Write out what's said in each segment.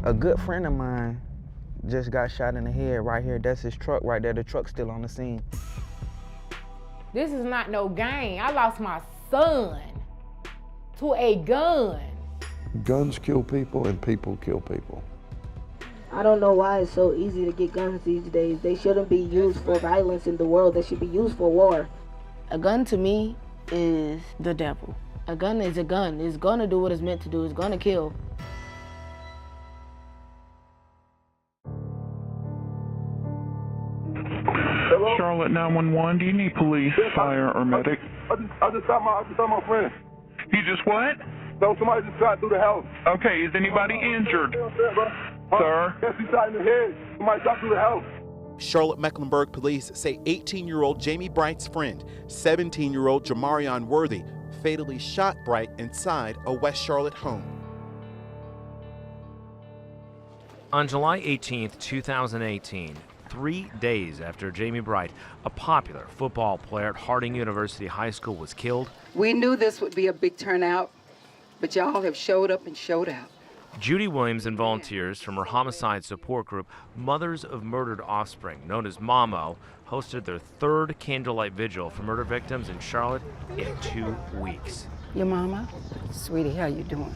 A good friend of mine just got shot in the head right here. That's his truck right there. The truck's still on the scene. This is not no game. I lost my son to a gun. Guns kill people and people kill people. I don't know why it's so easy to get guns these days. They shouldn't be used for violence in the world. They should be used for war. A gun to me is the devil. A gun is a gun. It's gonna do what it's meant to do. It's gonna kill. Hello? Charlotte 911, do you need police, fire, or medic? I just shot my friend. You just what? So somebody just shot through the house. Okay, is anybody injured? Sir? Yes, he shot in the head. Somebody shot through the house. Charlotte-Mecklenburg police say 18-year-old Jamie Bright's friend, 17-year-old Jamarion Worthy, fatally shot Bright inside a West Charlotte home. On July 18th, 2018, 3 days after Jamie Bright, a popular football player at Harding University High School, was killed, we knew this would be a big turnout, but y'all have showed up and showed out. Judy Williams and volunteers from her homicide support group, Mothers of Murdered Offspring, known as MOMO, hosted their third candlelight vigil for murder victims in Charlotte in 2 weeks. Your mama? Sweetie, how you doing?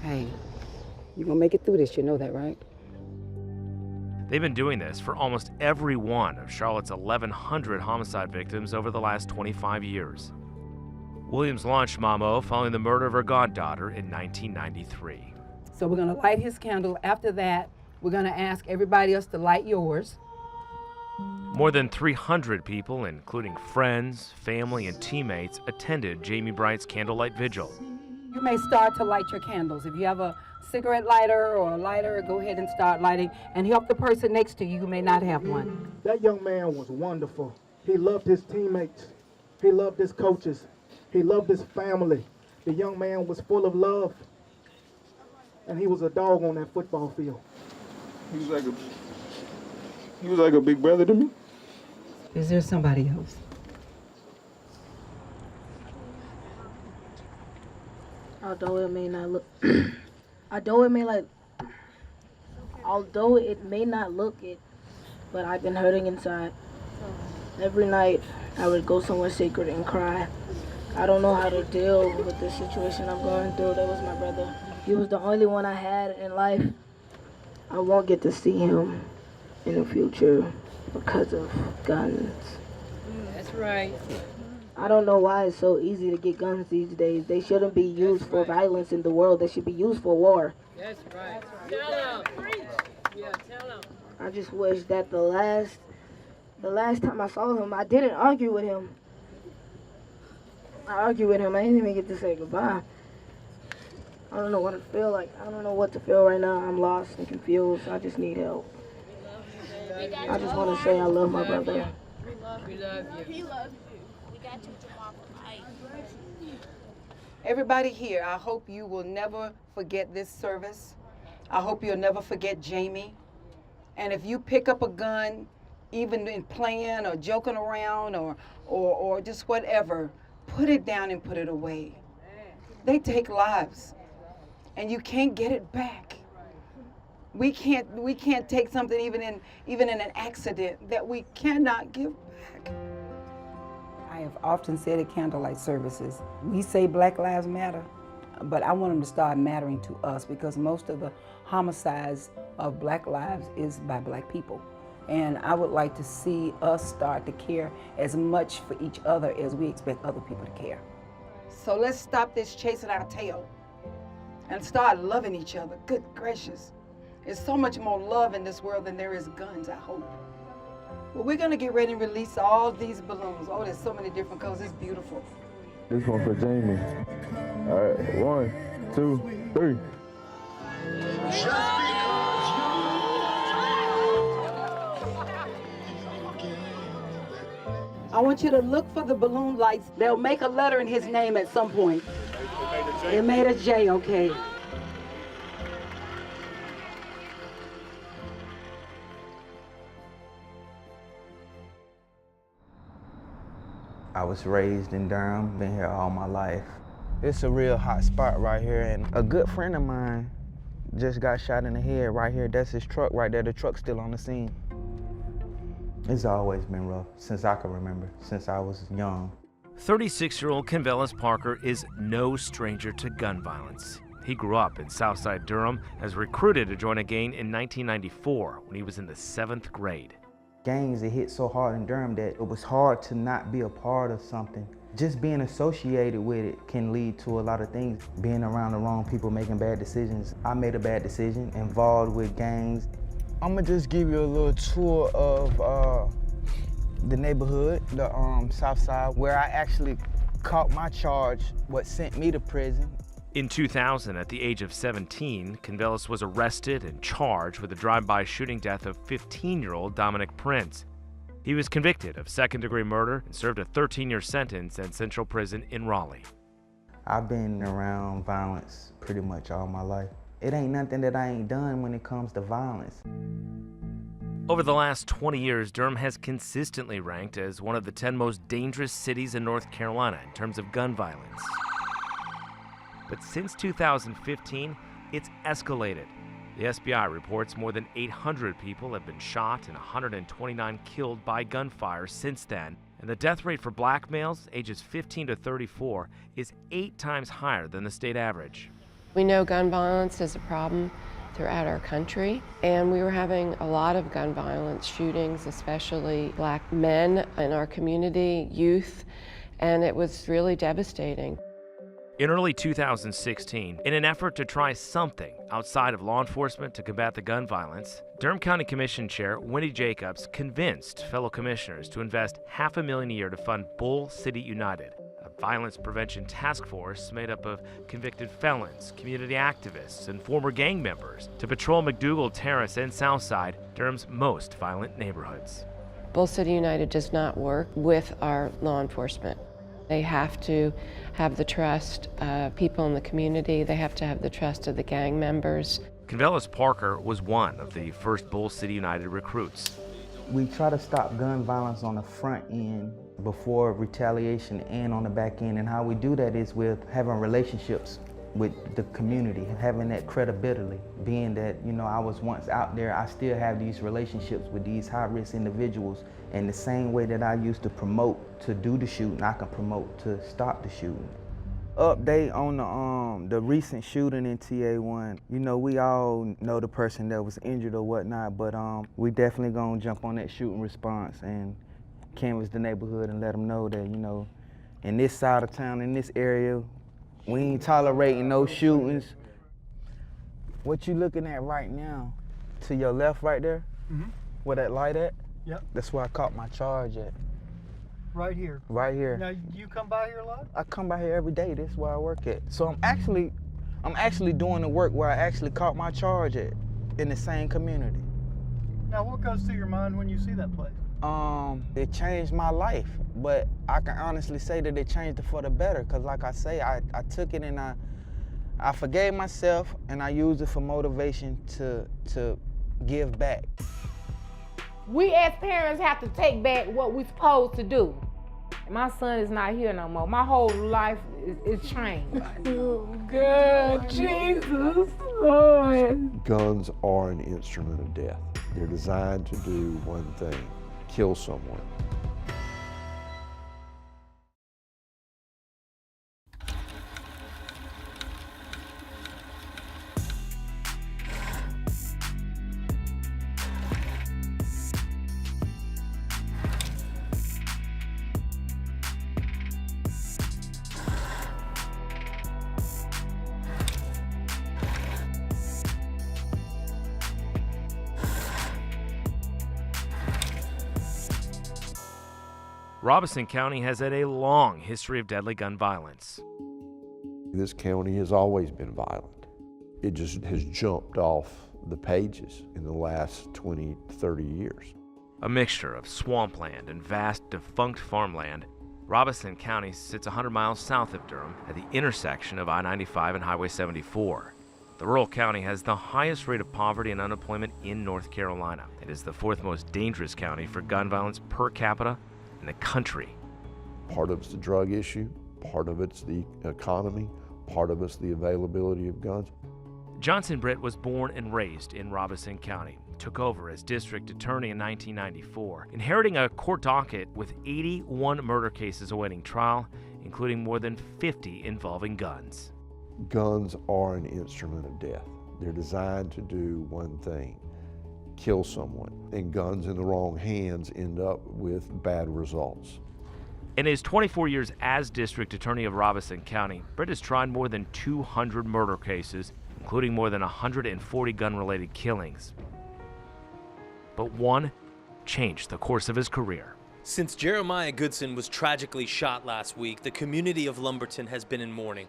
Hey, you gonna make it through this, you know that, right? They've been doing this for almost every one of Charlotte's 1,100 homicide victims over the last 25 years. Williams launched MOMO following the murder of her goddaughter in 1993. So we're gonna light his candle. After that, we're gonna ask everybody else to light yours. More than 300 people, including friends, family, and teammates, attended Jamie Bright's candlelight vigil. You may start to light your candles. If you have a cigarette lighter or a lighter, go ahead and start lighting and help the person next to you who may not have one. That young man was wonderful. He loved his teammates. He loved his coaches. He loved his family. The young man was full of love. And he was a dog on that football field. He was like a big brother to me. Is there somebody else? Although it may not look, although it may not look it, but I've been hurting inside. Every night I would go somewhere sacred and cry. I don't know how to deal with the situation I'm going through. That was my brother. He was the only one I had in life. I won't get to see him in the future because of guns. That's right. I don't know why it's so easy to get guns these days. They shouldn't be used for violence in the world. They should be used for war. That's right. Tell them. Yeah, tell them. I just wish that the last time I saw him, I didn't argue with him. I argued with him. I didn't even get to say goodbye. I don't know what to feel like. I don't know what to feel right now. I'm lost and confused. I just need help. I just want to say I love my brother. We love you. He loves you. We got you, Jamal, for life. Everybody here, I hope you will never forget this service. I hope you'll never forget Jamie. And if you pick up a gun, even in playing or joking around or just whatever, put it down and put it away. They take lives, and you can't get it back. We can't take something even in an accident that we cannot give back. I have often said at candlelight services, we say Black Lives Matter, but I want them to start mattering to us because most of the homicides of Black lives is by Black people. And I would like to see us start to care as much for each other as we expect other people to care. So let's stop this chasing our tail and start loving each other. Good gracious. There's so much more love in this world than there is guns, I hope. Well, we're gonna get ready and release all these balloons. Oh, there's so many different colors, it's beautiful. This one for Jamie. All right, 1, 2, 3. I want you to look for the balloon lights. They'll make a letter in his name at some point. It made a J, okay. I was raised in Durham, been here all my life. It's a real hot spot right here, and a good friend of mine just got shot in the head right here. That's his truck right there. The truck's still on the scene. It's always been rough since I can remember, since I was young. 36-year-old Kenvelis Parker is no stranger to gun violence. He grew up in Southside Durham, as recruited to join a gang in 1994 when he was in the 7th grade. Gangs, it hit so hard in Durham that it was hard to not be a part of something. Just being associated with it can lead to a lot of things. Being around the wrong people, making bad decisions. I made a bad decision, involved with gangs. I'm gonna just give you a little tour of the neighborhood, the South Side, where I actually caught my charge, what sent me to prison. In 2000, at the age of 17, Kenvelis was arrested and charged with the drive-by shooting death of 15-year-old Dominic Prince. He was convicted of second-degree murder and served a 13-year sentence at Central Prison in Raleigh. I've been around violence pretty much all my life. It ain't nothing that I ain't done when it comes to violence. Over the last 20 years, Durham has consistently ranked as one of the 10 most dangerous cities in North Carolina in terms of gun violence. But since 2015, it's escalated. The SBI reports more than 800 people have been shot and 129 killed by gunfire since then. And the death rate for black males ages 15 to 34 is 8 times higher than the state average. We know gun violence is a problem throughout our country, and we were having a lot of gun violence shootings, especially black men in our community, youth, and it was really devastating. In early 2016, in an effort to try something outside of law enforcement to combat the gun violence, Durham County Commission Chair Wendy Jacobs convinced fellow commissioners to invest $500,000 a year to fund Bull City United, a violence prevention task force made up of convicted felons, community activists, and former gang members to patrol McDougal Terrace and Southside, Durham's most violent neighborhoods. Bull City United does not work with our law enforcement. They have to have the trust of people in the community. They have to have the trust of the gang members. Kenvelis Parker was one of the first Bull City United recruits. We try to stop gun violence on the front end before retaliation and on the back end. And how we do that is with having relationships with the community, having that credibility. Being that, you know, I was once out there, I still have these relationships with these high-risk individuals. And the same way that I used to promote to do the shooting, I can promote to stop the shooting. Update on the recent shooting in TA1. You know, we all know the person that was injured or whatnot, but we definitely gonna jump on that shooting response and canvass the neighborhood and let them know that, you know, in this side of town, in this area, we ain't tolerating no shootings. What you looking at right now, to your left right there, where that light at? Yep. That's where I caught my charge at. Right here. Right here. Now, you come by here a lot? I come by here every day. This is where I work at. So I'm actually doing the work where I actually caught my charge at, in the same community. Now, what goes through your mind when you see that place? It changed my life, but I can honestly say that it changed it for the better, because like I say, I took it and I forgave myself, and I used it for motivation to give back. We as parents have to take back what we're supposed to do. My son is not here no more. My whole life is changed. Oh, God, Jesus, Lord. Guns are an instrument of death. They're designed to do one thing, kill someone. Robeson County has had a long history of deadly gun violence. This county has always been violent. It just has jumped off the pages in the last 20, 30 years. A mixture of swampland and vast defunct farmland, Robeson County sits 100 miles south of Durham at the intersection of I-95 and Highway 74. The rural county has the highest rate of poverty and unemployment in North Carolina. It is the 4th most dangerous county for gun violence per capita in the country. Part of it's the drug issue, part of it's the economy, part of it's the availability of guns. Johnson Britt was born and raised in Robeson County, took over as district attorney in 1994, inheriting a court docket with 81 murder cases awaiting trial, including more than 50 involving guns. Guns are an instrument of death. They're designed to do one thing: kill someone. And guns in the wrong hands end up with bad results. In his 24 years as district attorney of Robeson County, Britt has tried more than 200 murder cases, including more than 140 gun-related killings. But one changed the course of his career. Since Jeremiah Goodson was tragically shot last week, the community of Lumberton has been in mourning.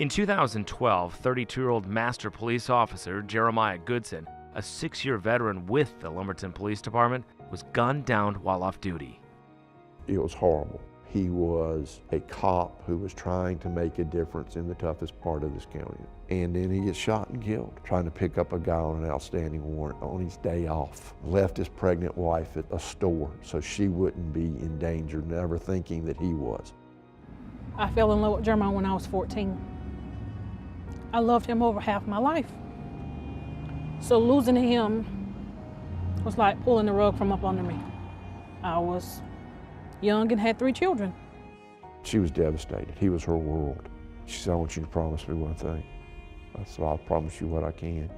In 2012, 32-year-old master police officer Jeremiah Goodson, a 6-year veteran with the Lumberton Police Department, was gunned down while off duty. It was horrible. He was a cop who was trying to make a difference in the toughest part of this county. And then he gets shot and killed, trying to pick up a guy on an outstanding warrant on his day off. Left his pregnant wife at a store so she wouldn't be in danger, never thinking that he was. I fell in love with Jeremiah when I was 14. I loved him over half my life. So losing him was like pulling the rug from up under me. I was young and had 3 children. She was devastated. He was her world. She said, "I want you to promise me one thing." I said, "I'll promise you what I can."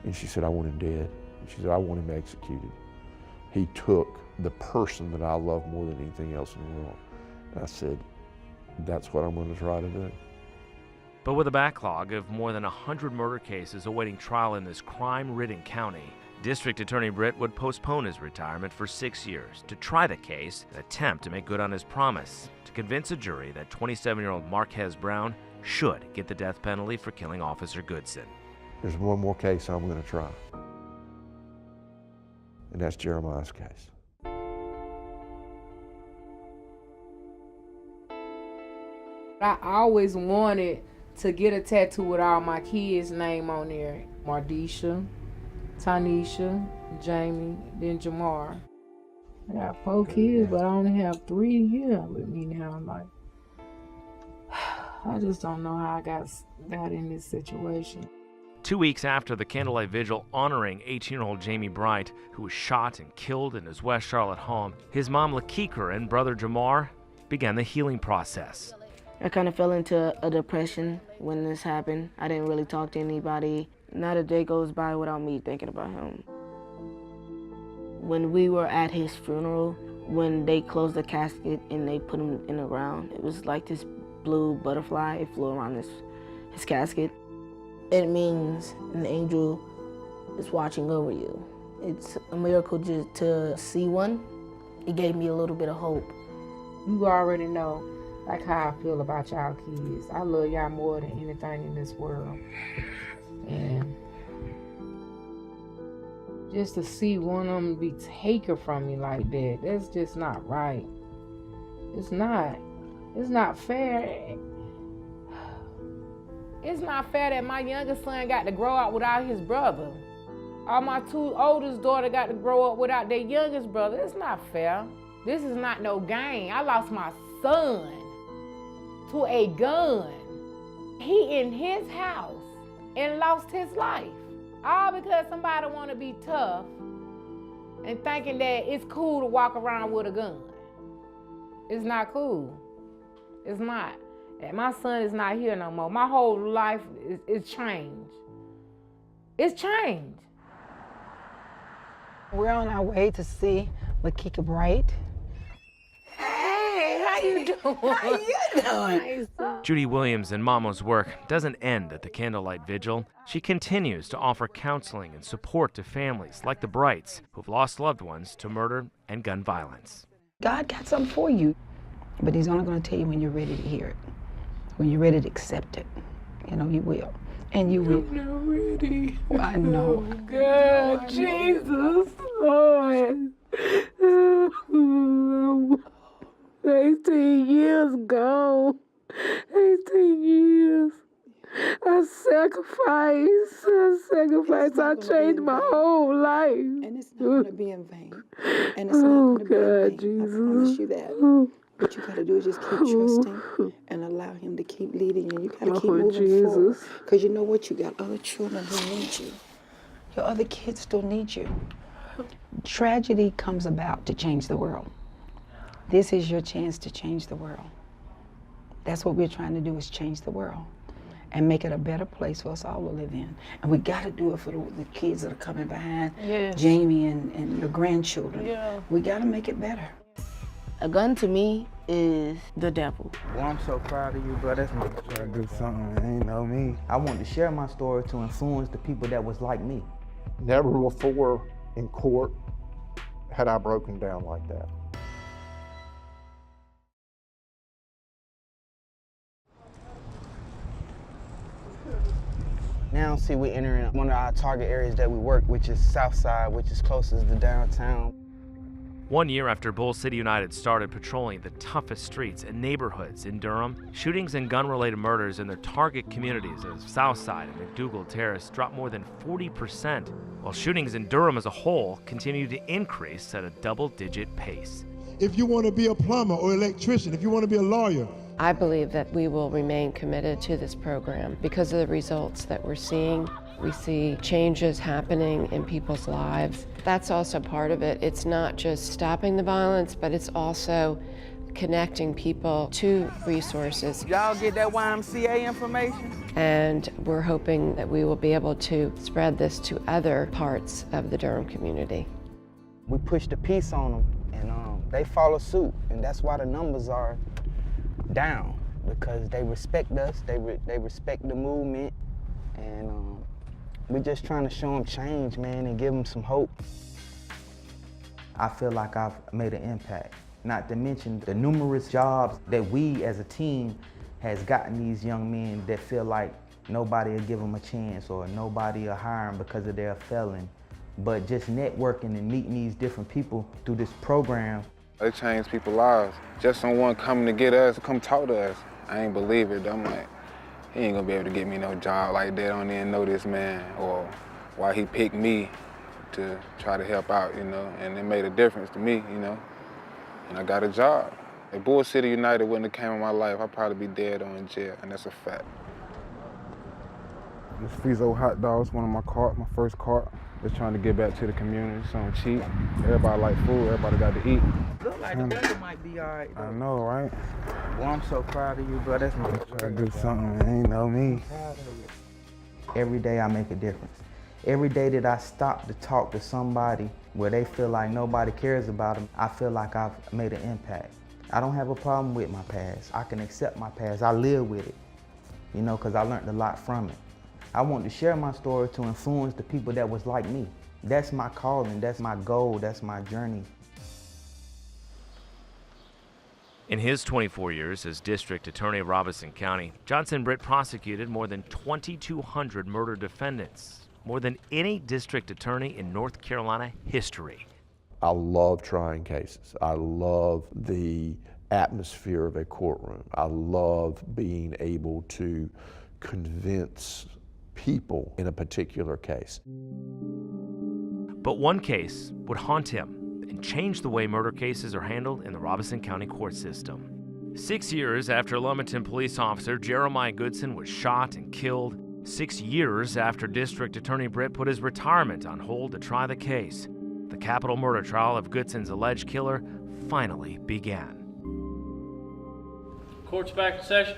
And she said, "I want him dead." And she said, "I want him executed." He took the person that I love more than anything else in the world. And I said, "That's what I'm going to try to do." But with a backlog of more than 100 murder cases awaiting trial in this crime-ridden county, District Attorney Britt would postpone his retirement for 6 years to try the case and attempt to make good on his promise to convince a jury that 27-year-old Marquez Brown should get the death penalty for killing Officer Goodson. There's one more case I'm going to try, and that's Jeremiah's case. I always wanted to get a tattoo with all my kids' name on there. Mardisha, Tanisha, Jamie, then Jamar. I got 4 kids, but I only have 3 here with me now. I'm like, I just don't know how I got in this situation. 2 weeks after the candlelight vigil honoring 18-year-old Jamie Bright, who was shot and killed in his West Charlotte home, his mom Lakikar and brother Jamar began the healing process. I kind of fell into a depression when this happened. I didn't really talk to anybody. Not a day goes by without me thinking about him. When we were at his funeral, when they closed the casket and they put him in the ground, it was like this blue butterfly. It flew around his casket. It means an angel is watching over you. It's a miracle just to see one. It gave me a little bit of hope. You already know like how I feel about y'all kids. I love y'all more than anything in this world. And just to see one of them be taken from me like that, that's just not right. It's not fair. It's not fair that my youngest son got to grow up without his brother. Or my 2 oldest daughters got to grow up without their youngest brother. It's not fair. This is not no game. I lost my son to a gun. He in his house and lost his life. All because somebody want to be tough and thinking that it's cool to walk around with a gun. It's not cool. It's not. And my son is not here no more. My whole life is changed. It's changed. We're on our way to see Lakikar Bright. Hey, how you doing? How you doing? Judy Williams and Mama's work doesn't end at the candlelight vigil. She continues to offer counseling and support to families like the Brights who've lost loved ones to murder and gun violence. God got something for you, but He's only going to tell you when you're ready to hear it, when you're ready to accept it. You know, you will. And you will. I'm not ready. Well, I know. Oh, God, Jesus, Lord. 18 years ago. 18 years. I sacrificed. I changed my whole life. And it's not going to be in vain. And it's not going to be in vain. Jesus. I promise you that. What you gotta do is just keep trusting and allow him to keep leading you. You gotta keep moving forward. Because you know what? You got other children who need you. Your other kids still need you. Tragedy comes about to change the world. This is your chance to change the world. That's what we're trying to do, is change the world and make it a better place for us all to live in. And we gotta do it for the kids that are coming behind, Jamie and your grandchildren. Yeah. We gotta make it better. A gun to me is the devil. Well, I'm so proud of you, bro. That's my try to do something. Ain't know me. I wanted to share my story to influence the people that was like me. Never before in court had I broken down like that. Now, see, we're entering one of our target areas that we work, which is South Side, which is closest to downtown. 1 year after Bull City United started patrolling the toughest streets and neighborhoods in Durham, shootings and gun-related murders in their target communities of Southside and McDougal Terrace dropped more than 40%, while shootings in Durham as a whole continue to increase at a double-digit pace. If you want to be a plumber or electrician, if you want to be a lawyer, I believe that we will remain committed to this program because of the results that we're seeing. We see changes happening in people's lives. That's also part of it. It's not just stopping the violence, but it's also connecting people to resources. Y'all get that YMCA information? And we're hoping that we will be able to spread this to other parts of the Durham community. We push the peace on them, and they follow suit, and that's why the numbers are down, because they respect us, they respect the movement, and we're just trying to show them change, man, and give them some hope. I feel like I've made an impact, not to mention the numerous jobs that we as a team has gotten these young men that feel like nobody will give them a chance or nobody will hire them because of their felon. But just networking and meeting these different people through this program. They change people's lives. Just someone coming to get us, come talk to us. I ain't believe it. I'm like, he ain't gonna be able to get me no job like that. I don't even know this man, or why he picked me to try to help out, you know, and it made a difference to me, you know, and I got a job. If Bull City United wouldn't have came in my life, I'd probably be dead or in jail, and that's a fact. This Fizo hot dog's one of my first cart. Just trying to get back to the community, something cheap. Everybody like food, everybody got to eat. Look like the weather might be all right, though. I know, right? Well, I'm so proud of you, bro. That's my try to do something, ain't know me. Every day I make a difference. Every day that I stop to talk to somebody where they feel like nobody cares about them, I feel like I've made an impact. I don't have a problem with my past. I can accept my past. I live with it, you know, because I learned a lot from it. I want to share my story to influence the people that was like me. That's my calling, that's my goal, that's my journey. In his 24 years as District Attorney of Robeson County, Johnson Britt prosecuted more than 2,200 murder defendants, more than any district attorney in North Carolina history. I love trying cases. I love the atmosphere of a courtroom. I love being able to convince people in a particular case. But one case would haunt him and change the way murder cases are handled in the Robeson County court system. 6 years after Lumberton police officer Jeremiah Goodson was shot and killed, 6 years after District Attorney Britt put his retirement on hold to try the case, the capital murder trial of Goodson's alleged killer finally began. Court's back in session.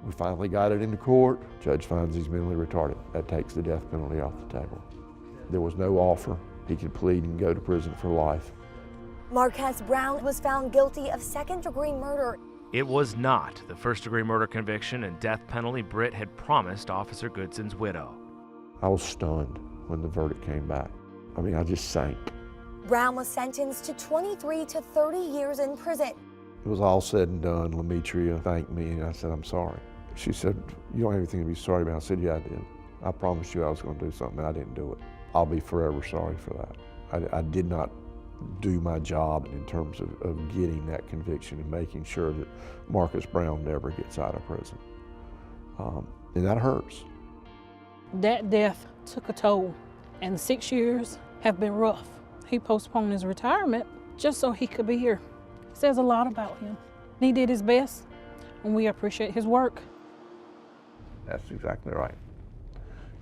We finally got it into court. Judge finds he's mentally retarded. That takes the death penalty off the table. There was no offer. He could plead and go to prison for life. Marquez Brown was found guilty of second-degree murder. It was not the first-degree murder conviction and death penalty Britt had promised Officer Goodson's widow. I was stunned when the verdict came back. I mean, I just sank. Brown was sentenced to 23 to 30 years in prison. It was all said and done. Lemetria thanked me, and I said, I'm sorry. She said, you don't have anything to be sorry about. I said, yeah, I did. I promised you I was going to do something, and I didn't do it. I'll be forever sorry for that. I did not do my job in terms of getting that conviction and making sure that Marcus Brown never gets out of prison. And that hurts. That death took a toll, and 6 years have been rough. He postponed his retirement just so he could be here says a lot about him. He did his best, and we appreciate his work. That's exactly right.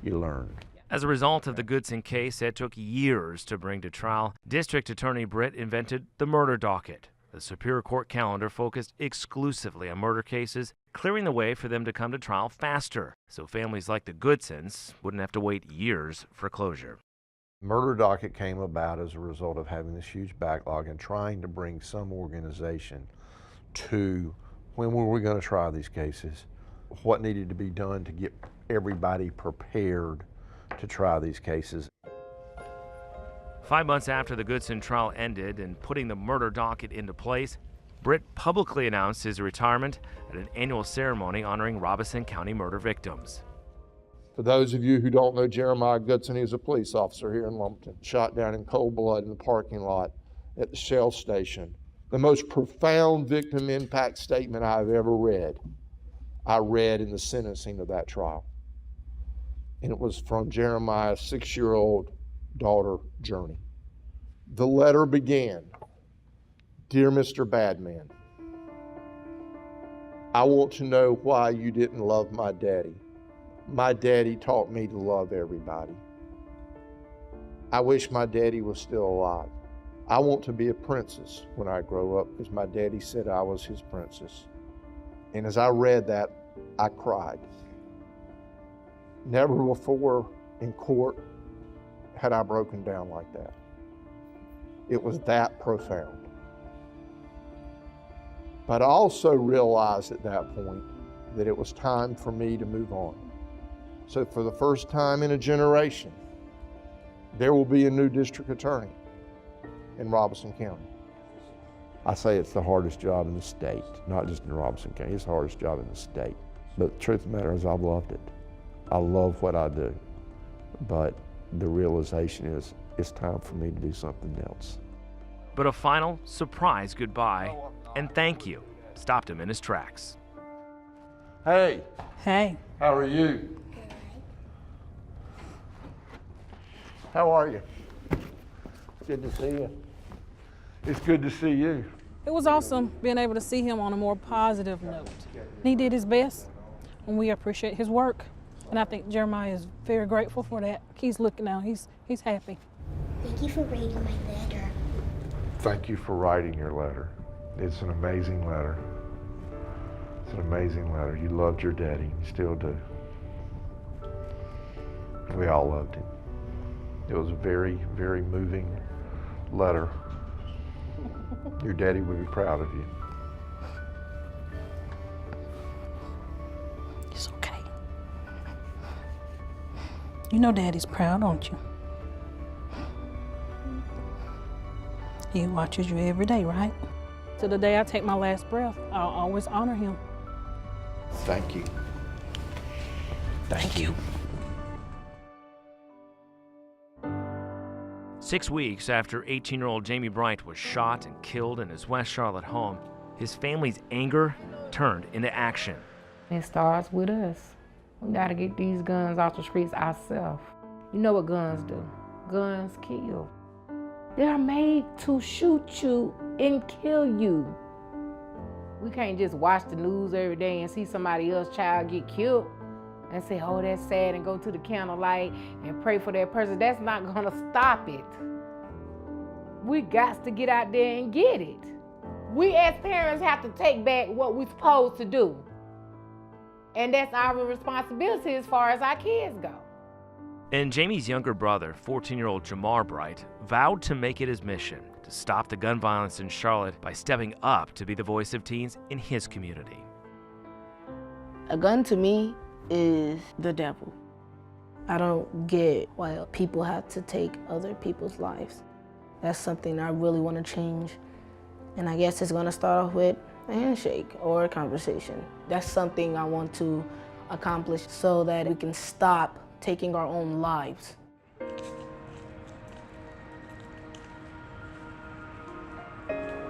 You learn. As a result of the Goodson case that took years to bring to trial, District Attorney Britt invented the murder docket. The Superior Court calendar focused exclusively on murder cases, clearing the way for them to come to trial faster, so families like the Goodsons wouldn't have to wait years for closure. Murder docket came about as a result of having this huge backlog and trying to bring some organization to when were we going to try these cases, what needed to be done to get everybody prepared to try these cases. 5 months after the Goodson trial ended and putting the murder docket into place, Britt publicly announced his retirement at an annual ceremony honoring Robeson County murder victims. For those of you who don't know Jeremiah Goodson, he was a police officer here in Lumberton, shot down in cold blood in the parking lot at the Shell station. The most profound victim impact statement I've ever read, I read in the sentencing of that trial. And it was from Jeremiah's 6-year-old daughter, Journey. The letter began, "Dear Mr. Badman, I want to know why you didn't love my daddy. My daddy taught me to love everybody. I wish my daddy was still alive. I want to be a princess when I grow up because my daddy said I was his princess." And as I read that, I cried. Never before in court had I broken down like that. It was that profound. But I also realized at that point that it was time for me to move on. So for the first time in a generation, there will be a new district attorney in Robeson County. I say it's the hardest job in the state, not just in Robeson County, it's the hardest job in the state. But the truth of the matter is I've loved it. I love what I do, but the realization is it's time for me to do something else. But a final surprise goodbye and thank you stopped him in his tracks. Hey. Hey. How are you? How are you? Good to see you. It's good to see you. It was awesome being able to see him on a more positive note. He did his best, and we appreciate his work. And I think Jeremiah is very grateful for that. He's looking now, he's happy. Thank you for reading my letter. Thank you for writing your letter. It's an amazing letter. It's an amazing letter. You loved your daddy, you still do. We all loved him. It was a very, very moving letter. Your daddy would be proud of you. It's okay. You know Daddy's proud, don't you? He watches you every day, right? To the day I take my last breath, I'll always honor him. Thank you. Thank you. 6 weeks after 18-year-old Jamie Bright was shot and killed in his West Charlotte home, his family's anger turned into action. It starts with us. We gotta get these guns off the streets ourselves. You know what guns do? Guns kill. They're made to shoot you and kill you. We can't just watch the news every day and see somebody else's child get killed and say, oh, that's sad, and go to the candlelight and pray for that person. That's not gonna stop it. We got to get out there and get it. We as parents have to take back what we're supposed to do. And that's our responsibility as far as our kids go. And Jamie's younger brother, 14-year-old Jamar Bright, vowed to make it his mission to stop the gun violence in Charlotte by stepping up to be the voice of teens in his community. A gun to me is the devil. I don't get why people have to take other people's lives. That's something I really want to change. And I guess it's going to start off with a handshake or a conversation. That's something I want to accomplish so that we can stop taking our own lives.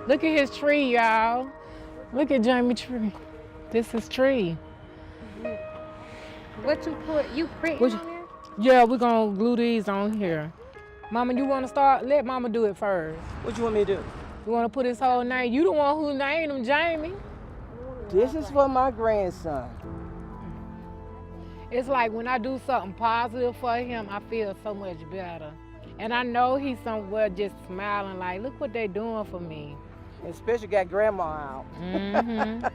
Look at his tree, y'all. Look at Jamie's tree. This is tree. What you put? You print on there? Yeah, we're gonna glue these on here. Mama, you wanna start? Let Mama do it first. What you want me to do? You want to put his whole name? You the one who named him Jamie. This is for my grandson. It's like when I do something positive for him, I feel so much better. And I know he's somewhere just smiling like, look what they're doing for me. Especially got grandma out. Mm-hmm.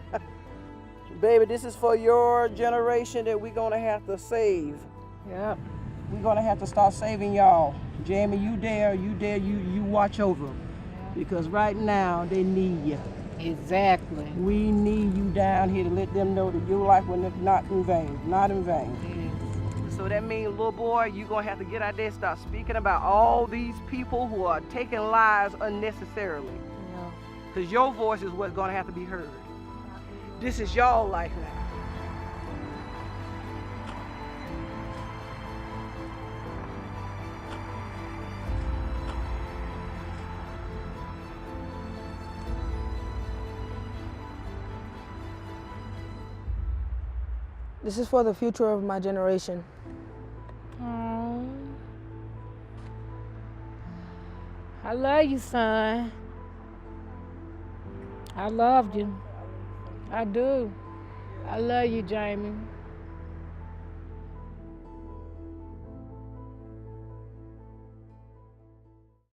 Baby, this is for your generation that we're gonna have to save. Yep. We're gonna have to start saving y'all. Jamie, you watch over them. Because right now, they need you. Exactly. We need you down here to let them know that your life was not in vain, not in vain. Yes. So that means, little boy, you're gonna have to get out there and start speaking about all these people who are taking lives unnecessarily. Because your voice is what's gonna have to be heard. This is y'all life now. This is for the future of my generation. Oh. I love you, son. I loved you. I do. I love you, Jamie.